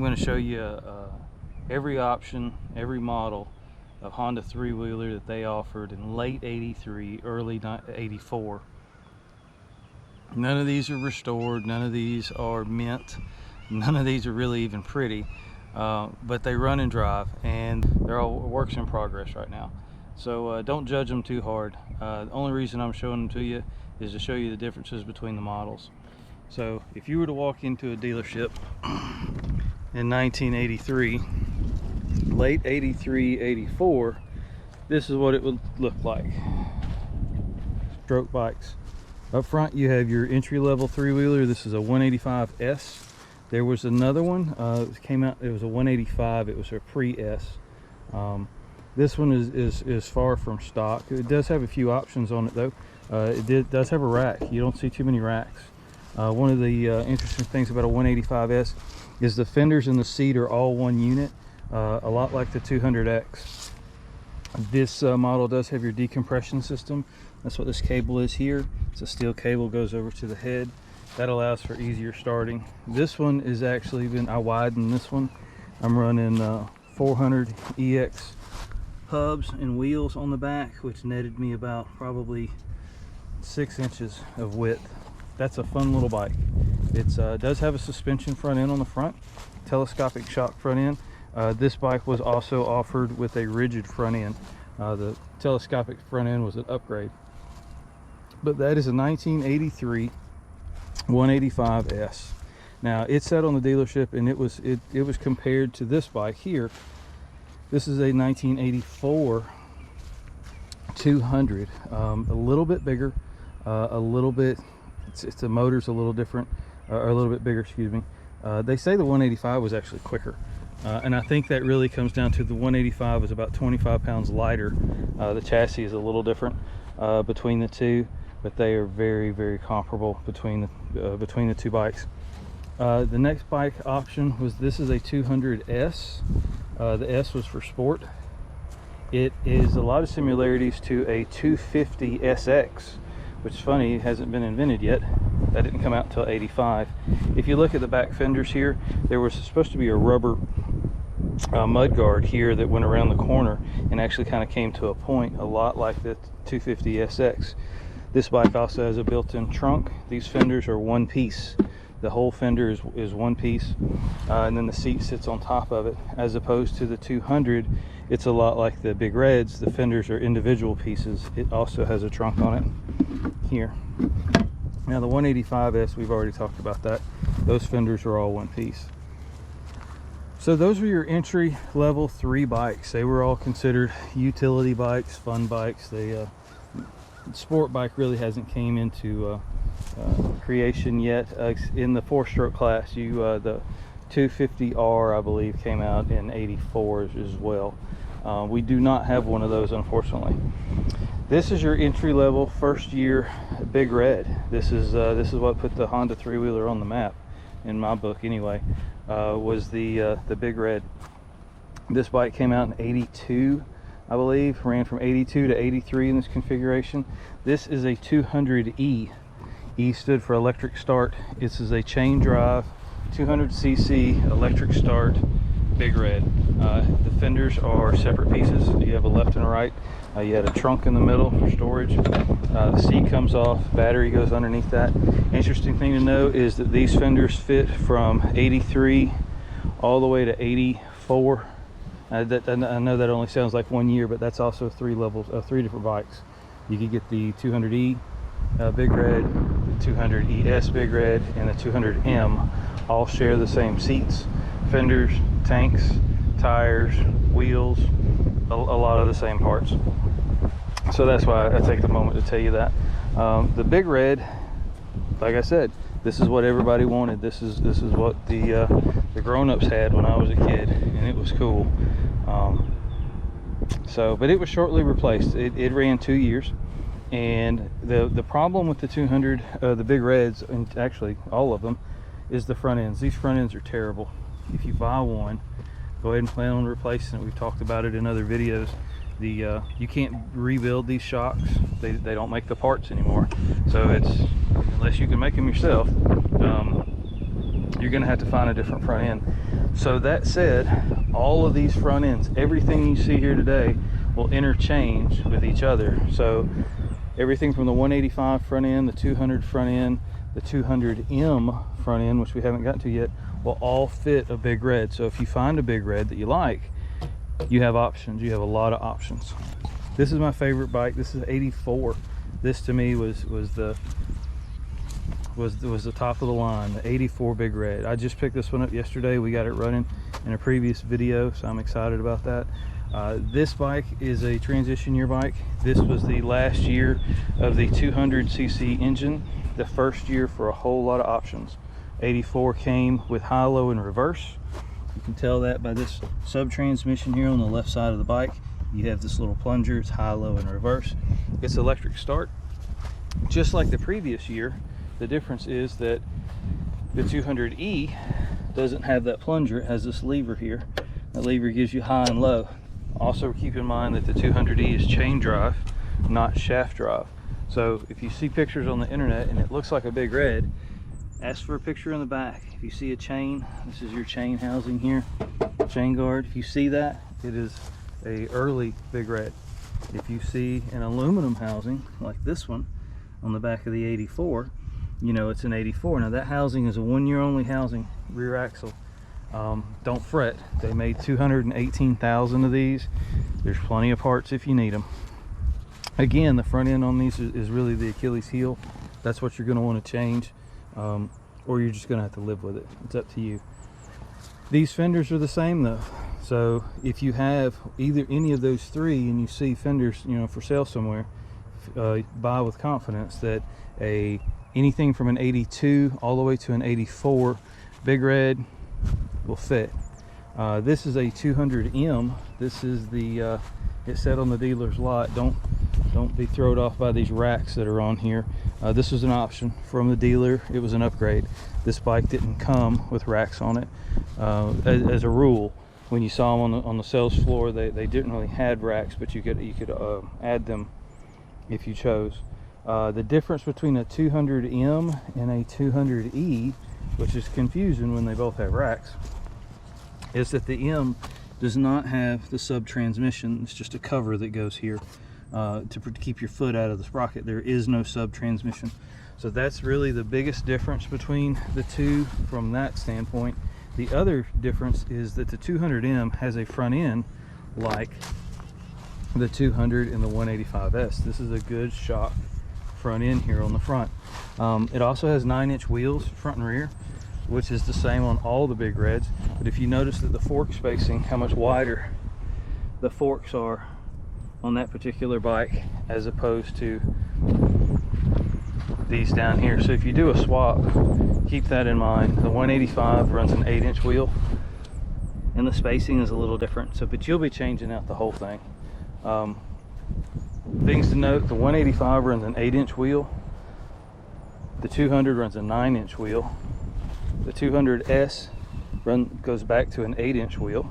going to show you every option, every model of Honda three-wheeler that they offered in late 83, early 84. None of these are restored, none of these are mint, none of these are really even pretty, but they run and drive, and they're all works in progress right now. So don't judge them too hard. The only reason I'm showing them to you is to show you the differences between the models. So if you were to walk into a dealership in 1983, late 83, 84, this is what it would look like. Stroke bikes. Up front you have your entry-level three-wheeler. This is a 185S. There was another one, it came out, it was a 185, it was a pre-S. This one is far from stock. It does have a few options on it though. It does have a rack. You don't see too many racks. One of the interesting things about a 185S is the fenders and the seat are all one unit, a lot like the 200X. This model does have your decompression system. That's what this cable is here. It's a steel cable, goes over to the head. That allows for easier starting. This one is actually I widened this one. I'm running 400 EX hubs and wheels on the back, which netted me about probably 6 inches of width. That's a fun little bike. It does have a suspension front end on the front, telescopic shock front end. This bike was also offered with a rigid front end. The telescopic front end was an upgrade. But that is a 1983 185S. Now it sat on the dealership and it was compared to this bike here. This is a 1984 200, a little bit bigger, a little bit. The motor's a little different, or a little bit bigger, excuse me. They say the 185 was actually quicker, and I think that really comes down to the 185 is about 25 pounds lighter. The chassis is a little different between the two, but they are very, very comparable between the two bikes. The next bike option was, this is a 200S. The S was for sport. It is a lot of similarities to a 250 SX, which is funny, it hasn't been invented yet. That didn't come out until 85. If you look at the back fenders here, there was supposed to be a rubber mud guard here that went around the corner and actually kind of came to a point, a lot like the 250 SX. This bike also has a built-in trunk. These fenders are one piece. The whole fender is one piece, and then the seat sits on top of it. As opposed to the 200, it's a lot like the Big Reds. The fenders are individual pieces. It also has a trunk on it here. Now the 185S, we've already talked about that. Those fenders are all one piece. So those were your entry level 3 bikes. They were all considered utility bikes, fun bikes. Sport bike really hasn't came into creation yet. In the 4-stroke class, the 250R, I believe, came out in 84 as well. We do not have one of those, unfortunately. This is your entry-level first-year Big Red. This is what put the Honda three-wheeler on the map, in my book anyway. Was the Big Red. This bike came out in 82, I believe. Ran from 82 to 83 in this configuration. This is a 200E. E stood for electric start. This is a chain drive 200cc electric start Big Red. The fenders are separate pieces. You have a left and a right. You had a trunk in the middle for storage. The seat comes off, battery goes underneath that. Interesting thing to know is that these fenders fit from 83 all the way to 84. I know that only sounds like 1 year, but that's also 3 levels of 3 different bikes. You could get the 200E Big Red, the 200ES Big Red, and the 200M all share the same seats, fenders, tanks, tires, wheels, a lot of the same parts. So that's why I take the moment to tell you that. The Big Red, like I said, this is what everybody wanted. This is what the grown-ups had when I was a kid, and it was cool. But it was shortly replaced. It ran 2 years. And the problem with the 200, the Big Reds, and actually all of them, is the front ends. These front ends are terrible. If you buy one, go ahead and plan on replacing it. We've talked about it in other videos. You can't rebuild these shocks. They don't make the parts anymore. So unless you can make them yourself, you're gonna have to find a different front end. So that said, all of these front ends, everything you see here today, will interchange with each other. So everything from the 185 front end, the 200 front end, the 200M front end, which we haven't gotten to yet, will all fit a Big Red. So if you find a Big Red that you like, you have options. You have a lot of options. This is my favorite bike. This is 84. This to me was the top of the line, the 84 Big Red. I just picked this one up yesterday. We got it running in a previous video, so I'm excited about that. This bike is a transition year bike. This was the last year of the 200cc engine, the first year for a whole lot of options. 84 came with high, low, and reverse. You can tell that by this sub transmission here on the left side of the bike. You have this little plunger. It's high, low, and reverse. It's electric start. Just like the previous year, the difference is that the 200E doesn't have that plunger. It has this lever here. That lever gives you high and low. Also keep in mind that the 200E is chain drive, not shaft drive. So if you see pictures on the internet and it looks like a Big Red, ask for a picture in the back. If you see a chain, this is your chain housing here, chain guard. If you see that, it is a early Big Red. If you see an aluminum housing like this one on the back of the 84, you know it's an 84. Now that housing is a 1 year only housing, rear axle. Don't fret, they made 218,000 of these. There's plenty of parts if you need them. Again, the front end on these is really the Achilles heel. That's what you're going to want to change, or you're just going to have to live with it. It's up to you. These fenders are the same though. So if you have either any of those three and you see fenders, you know, for sale somewhere, buy with confidence that anything from an 82 all the way to an 84 Big Red will fit. This is a 200M. This is the it's set on the dealer's lot. Don't be thrown off by these racks that are on here. This was an option from the dealer. It was an upgrade. This bike didn't come with racks on it. As a rule, when you saw them on the sales floor, they didn't really have racks, but you could add them if you chose. The difference between a 200M and a 200E, which is confusing when they both have racks, is that the M does not have the sub transmission. It's just a cover that goes here to keep your foot out of the sprocket. There is no sub transmission. So that's really the biggest difference between the two from that standpoint. The other difference is that the 200M has a front end like the 200 and the 185S. This is a good shock front end here on the front. It also has 9-inch wheels front and rear, which is the same on all the Big Reds. But if you notice that the fork spacing, how much wider the forks are on that particular bike as opposed to these down here. So if you do a swap, keep that in mind. The 185 runs an 8-inch wheel and the spacing is a little different. So, but you'll be changing out the whole thing. Things to note, the 185 runs an 8-inch wheel. The 200 runs a 9-inch wheel. The 200S goes back to an 8-inch wheel.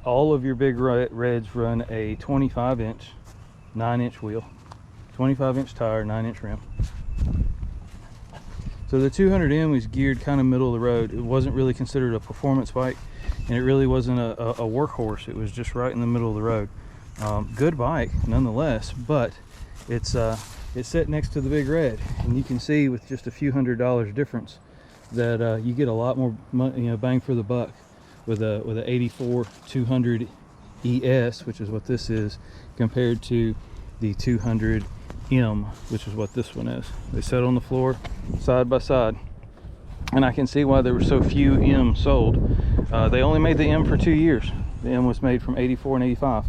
All of your Big Reds run a 25-inch 9-inch wheel, 25-inch tire, 9-inch rim. So the 200M is geared kind of middle of the road. It wasn't really considered a performance bike, and it really wasn't a workhorse. It was just right in the middle of the road. Good bike nonetheless, but it's set next to the Big Red, and you can see with just a few $100s difference that you get a lot more money, bang for the buck with a 84 200 ES, which is what this is, compared to the 200M, which is what this one is. They set on the floor side by side, and I can see why there were so few M sold. They only made the M for 2 years. The M was made from 84 and 85,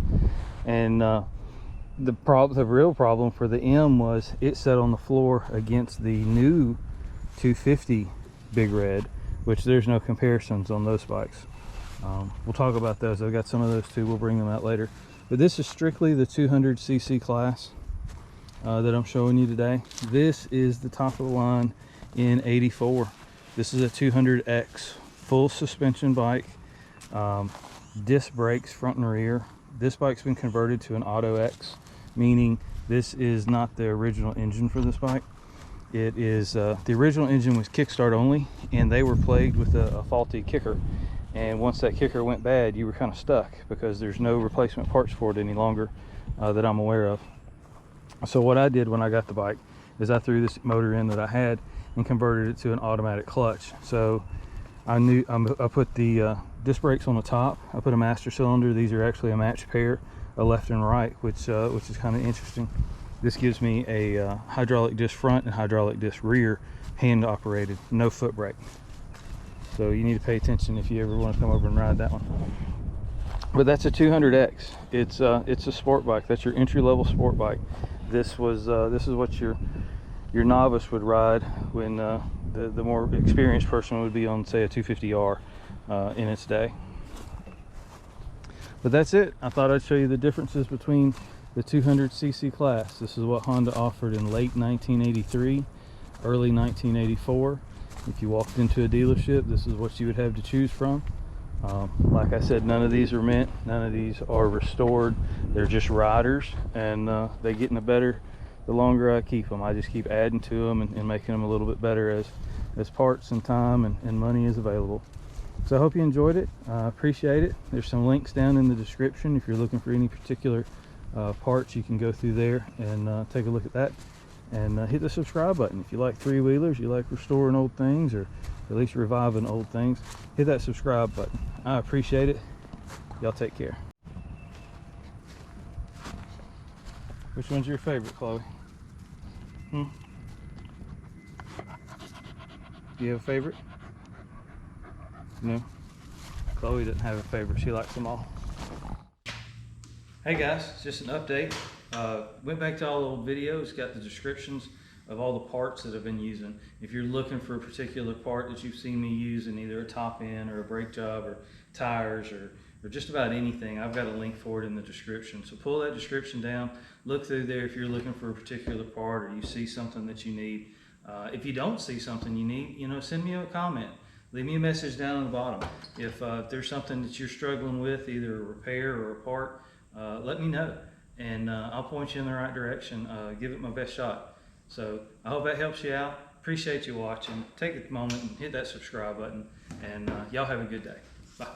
and the real problem for the M was it sat on the floor against the new 250 Big Red, which there's no comparisons on those bikes. We'll talk about those. I've got some of those too. We'll bring them out later. But this is strictly the 200cc class that I'm showing you today. This is the top of the line in 84. This is a 200X full suspension bike, disc brakes front and rear. This bike's been converted to an Auto X, meaning this is not the original engine for this bike. It is the original engine was kickstart only, and they were plagued with a faulty kicker. And once that kicker went bad, you were kind of stuck because there's no replacement parts for it any longer that I'm aware of. So what I did when I got the bike is I threw this motor in that I had and converted it to an automatic clutch. So I put the disc brakes on the top. I put a master cylinder. These are actually a matched pair, a left and right, which is kind of interesting. This gives me a hydraulic disc front and hydraulic disc rear, hand operated, no foot brake. So you need to pay attention if you ever want to come over and ride that one. But that's a 200X. It's a sport bike. That's your entry-level sport bike. This is what your novice would ride when the more experienced person would be on, say, a 250R in its day. But that's it. I thought I'd show you the differences between the 200cc class. This is what Honda offered in late 1983, early 1984. If you walked into a dealership, this is what you would have to choose from. Like I said, none of these are mint, none of these are restored. They're just riders, and they get in the better the longer I keep them. I just keep adding to them and making them a little bit better as parts and time and money is available. So I hope you enjoyed it. I appreciate it. There's some links down in the description. If you're looking for any particular parts, you can go through there and take a look at that. And hit the subscribe button. If you like three-wheelers, you like restoring old things, or at least reviving old things, hit that subscribe button. I appreciate it. Y'all take care. Which one's your favorite, Chloe? Do you have a favorite? No? Chloe doesn't have a favorite. She likes them all. Hey guys, just an update. Went back to all the old videos, got the descriptions of all the parts that I've been using. If you're looking for a particular part that you've seen me use in either a top end or a brake job or tires or just about anything, I've got a link for it in the description. So pull that description down, look through there if you're looking for a particular part or you see something that you need. If you don't see something you need, send me a comment. Leave me a message down on the bottom. If there's something that you're struggling with, either a repair or a part, let me know, and I'll point you in the right direction, give it my best shot. So I hope that helps you out. Appreciate you watching. Take a moment and hit that subscribe button, and y'all have a good day. Bye.